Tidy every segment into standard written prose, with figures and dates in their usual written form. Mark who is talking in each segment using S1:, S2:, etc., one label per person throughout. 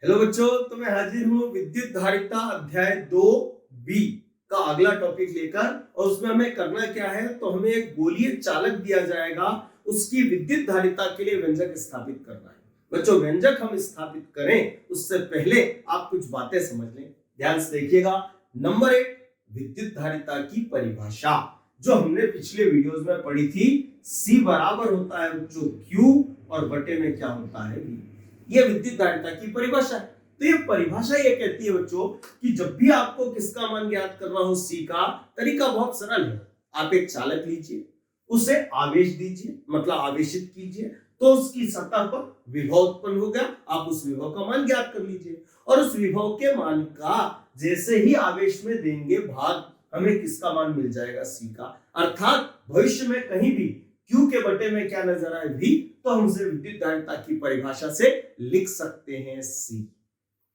S1: Hello बच्चों, तो मैं हाजिर हूँ विद्युत धारिता अध्याय 2B का अगला टॉपिक लेकर। और उसमें हमें करना क्या है, तो हमें एक गोलीय चालक दिया जाएगा, उसकी विद्युत धारिता के लिए व्यंजक स्थापित करना है। बच्चों, व्यंजक हम स्थापित करें उससे पहले आप कुछ बातें समझ लें, ध्यान से देखिएगा। नंबर 1, विद्युत धारिता की परिभाषा जो हमने पिछले वीडियोस में पढ़ी थी। C बराबर होता है बच्चों Q और बटे में क्या होता है V। ये विद्युत धारिता की परिभाषा है। तो ये परिभाषा ये कहती है बच्चों कि जब भी आपको किसका मान ज्ञात करना हो C का, तरीका बहुत सरल है। आप एक चालक लीजिए, उसे आवेश दीजिए, मतलब आवेशित कीजिए, तो उसकी सतह पर विभव उत्पन्न हो गया। आप उस विभव का मान ज्ञात कर लीजिए और उस विभव के मान का जैसे ही आवेश में देंगे भाग, हमें किसका मान मिल जाएगा, C का। अर्थात भविष्य में कहीं भी Q के बटे में क्या नजर आए, V, तो हम उसे विद्युत धारिता की परिभाषा से लिख सकते हैं C।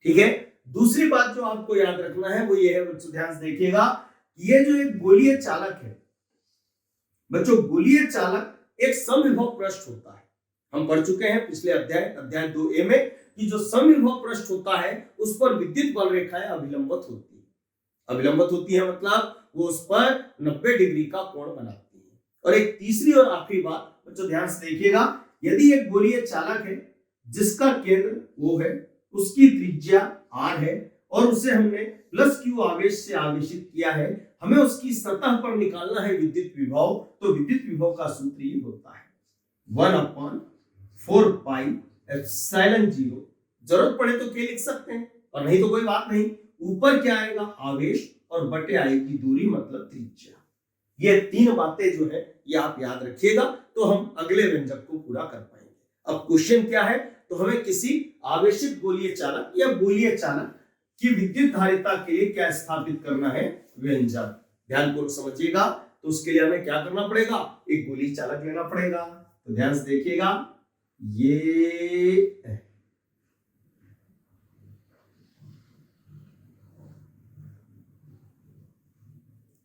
S1: ठीक है। दूसरी बात जो आपको याद रखना है वो ये है बच्चों, ध्यान से देखिएगा, ये जो एक गोलीय चालक है बच्चों, गोलीय चालक एक समविभव पृष्ठ होता है। हम पढ़ चुके हैं पिछले अध्याय 2A में कि जो समविभव पृष्ठ होता है उस पर विद्युत बल रेखाएं अभिलंबित होती है। अभिलंबित होती है मतलब वो उस पर 90 डिग्री का कोण बनाती है। और एक तीसरी और आखिरी बात बच्चों, ध्यान से देखिएगा, यदि एक गोलीय चालक है जिसका केंद्र वो है, उसकी त्रिज्या r है और उसे हमने +q आवेश से आवेशित किया है, हमें उसकी सतह पर निकालना है विद्युत विभव। तो विद्युत विभव का सूत्र ये होता है 1/4 पाई एप्सिलॉन 0। जरूरत पड़े तो k लिख सकते हैं और नहीं तो कोई बात नहीं। ऊपर क्या आएगा, आवेश, और बटे आएगी दूरी मतलब त्रिज्या। ये तीन बातें जो है ये आप याद रखिएगा, तो हम अगले व्यंजक को पूरा कर पाएंगे। अब क्वेश्चन क्या है, तो हमें किसी आवेशित गोलीय चालक या गोलीय चालक की विद्युत धारिता के लिए क्या स्थापित करना है, व्यंजक। ध्यानपूर्वक समझिएगा। तो उसके लिए हमें क्या करना पड़ेगा, एक गोलीय चालक लेना पड़ेगा। तो ध्यान से देखिएगा,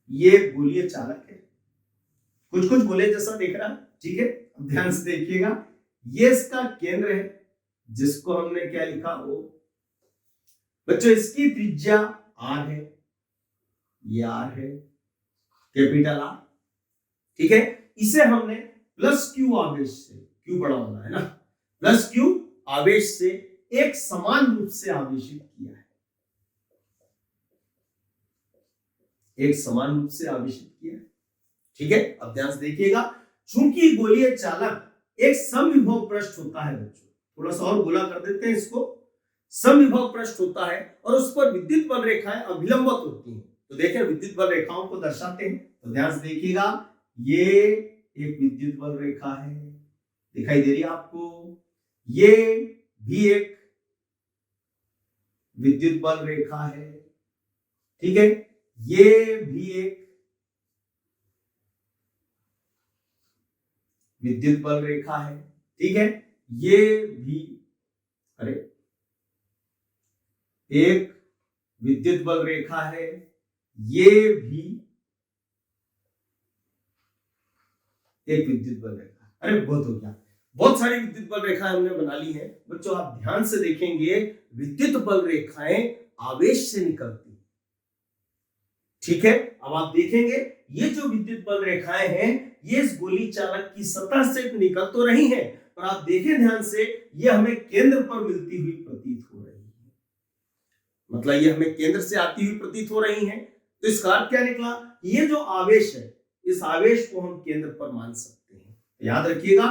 S1: ये गोलीय चालक है, कुछ कुछ गोले जैसा दिख रहा है, ठीक है। अब ध्यान से देखिएगा, ये इसका केंद्र है जिसको हमने क्या लिखा, वो बच्चों इसकी त्रिज्या r है, ये r है, कैपिटल R, ठीक है। इसे हमने +q आवेश से, q बड़ा वाला है ना, +q आवेश से एक समान रूप से आवेशित किया है, एक समान रूप से आवेशित किया है, ठीक है। अब ध्यान से देखिएगा, चूंकि गोलीय चालक एक समविभव पृष्ठ होता है बच्चों, थोड़ा सा और गोला कर देते हैं इसको, समविभव पृष्ठ होता है और उस पर विद्युत बल रेखाएं अभिलंबित होती हैं। तो देखें विद्युत बल रेखाओं को दर्शाते हैं। तो ध्यान से देखिएगा, ये एक विद्युत बल रेखा है, दिखाई दे रही है आपको। ये भी एक विद्युत बल रेखा है, ठीक है। ये भी एक विद्युत बल रेखा है, ठीक है। ये भी एक विद्युत बल रेखा है, ये भी एक विद्युत बल रेखा। अरे बहुत हो गया, बहुत सारी विद्युत बल रेखाएं हमने बना ली हैं बच्चों। आप ध्यान से देखेंगे, विद्युत बल रेखाएं आवेश से निकलती हैं, ठीक है। अब आप देखेंगे ये जो विद्युत बल रेखाएं हैं ये इस गोली चालक की सतह से निकल तो रही हैं, पर आप देखें ध्यान से, ये हमें केंद्र पर मिलती हुई प्रतीत हो रही है, मतलब ये हमें केंद्र से आती हुई प्रतीत हो रही हैं। तो इसका अर्थ क्या निकला, ये जो आवेश है, इस आवेश को हम केंद्र पर मान सकते हैं। याद रखिएगा,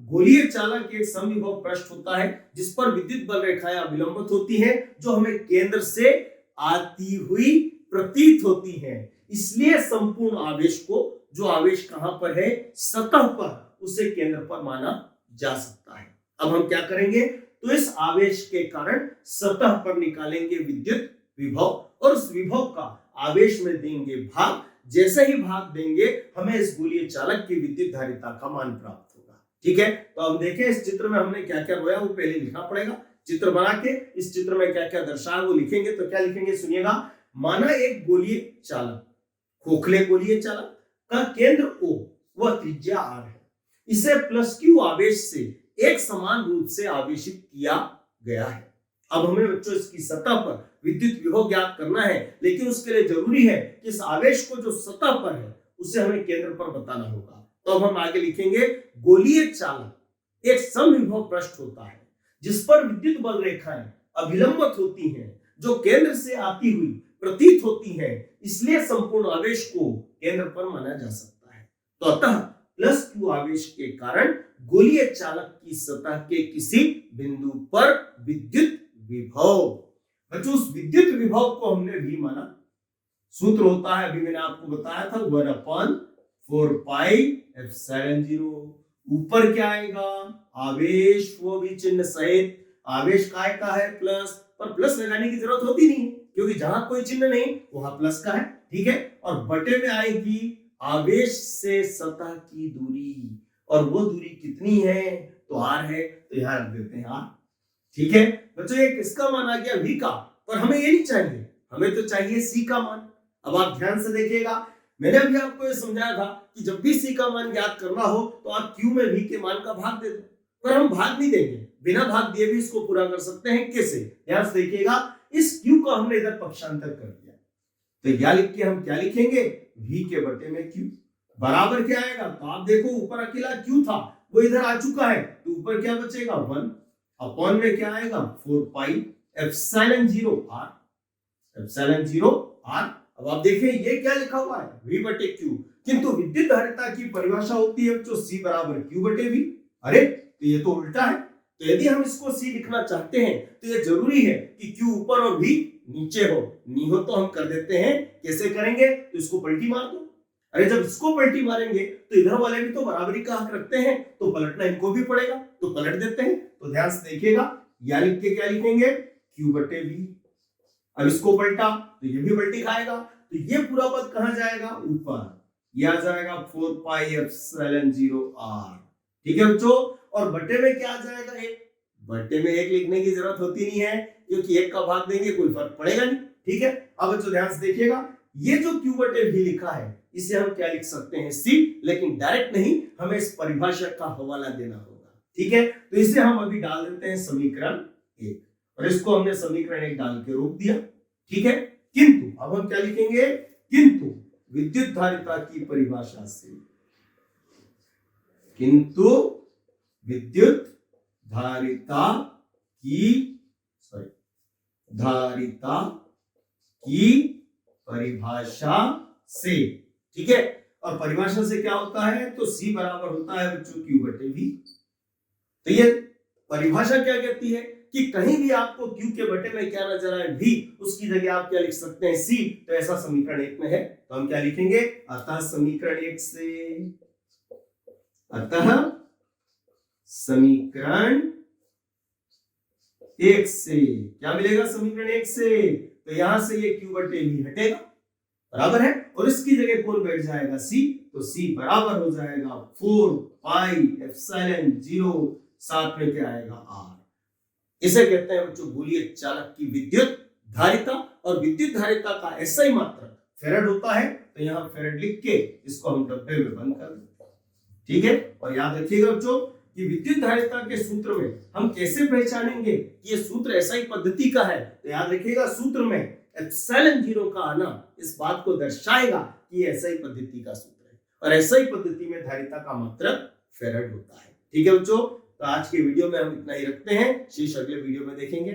S1: गोलीय चालक एक समविभव पृष्ठ होता है जिस पर विद्युत बल रेखाएं अभिलंबित होती हैं, जो हमें केंद्र से आती हुई प्रतीत होती हैं। इसलिए संपूर्ण आवेश को, जो आवेश कहां पर है, सतह पर, उसे केंद्र पर माना जा सकता है। अब हम क्या करेंगे, तो इस आवेश के कारण सतह पर निकालेंगे विद्युत विभव और उस विभव का आवेश में देंगे भाग। जैसे ही भाग देंगे हमें इस गोलीय चालक की विद्युत धारिता का मान प्राप्त होगा, ठीक है। तो अब देखें इस चित्र में हमने क्या क्या रोया वो पहले लिखना पड़ेगा। चित्र बना के इस चित्र में क्या क्या दर्शाया वो लिखेंगे। तो क्या लिखेंगे, सुनिएगा। माना एक गोलीय चालक, खोखले गोलीय चालक का केंद्र O, वह त्रिज्या r है, इसे +q आवेश से एक समान रूप से आवेशित किया गया है अब हमें बच्चों इसकी सतह पर विद्युत विभव ज्ञात करना है, लेकिन उसके लिए जरूरी है कि इस आवेश को जो सतह पर है उसे हमें केंद्र पर बताना होगा। तो अब हम आगे लिखेंगे, गोलीय चालक एक समविभव पृष्ठ होता है जिस पर विद्युत बल रेखाएं अभिलंबित होती हैं जो केंद्र से आती हुई प्रतीत होती है, इसलिए संपूर्ण आवेश को केंद्र पर माना जा सकता है। तो अतः प्लस क्यू आवेश के कारण गोलीय चालक की सतह के किसी बिंदु पर विद्युत विभव, बच्चों उस विद्युत विभव को हमने भी माना। सूत्र होता है, अभी मैंने आपको बताया था, 1/4 पाई एप्सिलॉन 0। ऊपर क्या आएगा, आवेश, वो भी चिन्ह सहित। आवेश काय का है, प्लस, पर प्लस लगाने की जरूरत होती नहीं क्योंकि जहां कोई चिन्ह नहीं वहां प्लस का है, ठीक है। और बटे में आएगी आवेश से सतह की दूरी, और वो दूरी कितनी है, तो r है, तो यहां रख देते हैं r, ठीक है। बच्चों ये किसका मान आ गया, v का, पर हमें ये नहीं चाहिए, हमें तो चाहिए c का मान। अब आप ध्यान से देखिएगा, मैंने अभी आपको ये समझाया था कि जब भी c का मान ज्ञात करना हो तो आप q में v के मान का भाग दे दो, पर हम भाग नहीं देंगे, बिना भाग दिए भी इसको पूरा कर सकते हैं। कैसे, ध्यान से देखिएगा, इस q को हमने इधर पक्षांतर कर दिया, तो यह लिख के हम क्या लिखेंगे, v के बटे में q बराबर क्या आएगा, तो आप देखो ऊपर अकेला q था वो इधर आ चुका है, तो ऊपर क्या बचेगा, 1 अपॉन में क्या आएगा, 4 pi epsilon 0 r, epsilon 0 r। अब आप देखें ये क्या लिखा हुआ है, v बटे q, किंतु विद्युत धारिता की परिभाषा होती है जो c बराबर q बटे v। अरे तो ये तो उल्टा है, तो यदि हम इसको c लिखना चाहते हैं तो ये जरूरी है कि q ऊपर और v नीचे हो, नहीं हो तो हम कर देते हैं, कैसे करेंगे, तो इसको पलटी मार दो। अरे जब इसको पलटी मारेंगे तो इधर वाले भी तो बराबरी का हक रखते हैं, तो पलटना इनको भी पड़ेगा, तो पलट देते हैं। तो ध्यान से देखिएगा, या लिख के क्या लिखेंगे, q बटे v। अब इसको पलटा तो ये भी पलटी खाएगा, तो ये पूरा पद कहां जाएगा, ऊपर, ये आ जाएगा 4 पाई एप्सिलॉन 0 r, ठीक है बच्चों। और बटे में क्या आ जाएगा, 1, बटे में 1 लिखने की जरूरत होती नहीं है क्योंकि 1 का भाग देंगे कोई फर्क पड़ेगा नहीं, ठीक है। अब बच्चों ध्यान से देखिएगा, ये जो q बटे v लिखा है इसे हम क्या लिख सकते हैं, c, लेकिन डायरेक्ट नहीं, हमें इस परिभाषा का हवाला देना होगा, ठीक है। तो इसे हम अभी डाल देते हैं समीकरण 1, और इसको हमने समीकरण 1 डाल के रोक दिया, ठीक है। किंतु अब हम क्या लिखेंगे, किंतु विद्युत धारिता की परिभाषा से, किंतु विद्युत धारिता की परिभाषा से, ठीक है। और परिभाषा से क्या होता है, तो c बराबर होता है बच्चों q बटे v। तो ये परिभाषा क्या कहती है कि कहीं भी आपको q के बटे में क्या नजर आए, v, उसकी जगह आप क्या लिख सकते हैं, c। तो ऐसा समीकरण 1 में है, तो हम क्या लिखेंगे, अतः समीकरण 1 से, अतः समीकरण 1 से क्या मिलेगा, समीकरण 1 से, तो यहां से ये q बटे v हटेगा, बराबर है, और इसकी जगह कौन बैठ जाएगा, c। तो c बराबर हो जाएगा 4 पाई एप्सिलॉन 0, साथ में क्या आएगा, r। इसे कहते हैं बच्चों गोलीय चालक की विद्युत धारिता, और विद्युत धारिता का SI मात्रक फेरेड होता है, तो यहाँ फेरेड लिख के इसको हम डब्बे में बंद कर देते हैं, ठीक है। और याद रखिएगा बच्चों कि विद्युत धारिता के सूत्र में हम कैसे पहचानेंगे कि ये सूत्र SI पद्धति का है, तो याद रखिएगा सूत्र में एप्सिलॉन 0 का आना इस बात को दर्शाएगा कि ये SI पद्धति का सूत्र है, और SI पद्धति में धारिता का मात्रक फेरेड होता है, ठीक है बच्चों। तो आज के वीडियो में हम इतना ही रखते हैं, शेष अगले वीडियो में देखेंगे।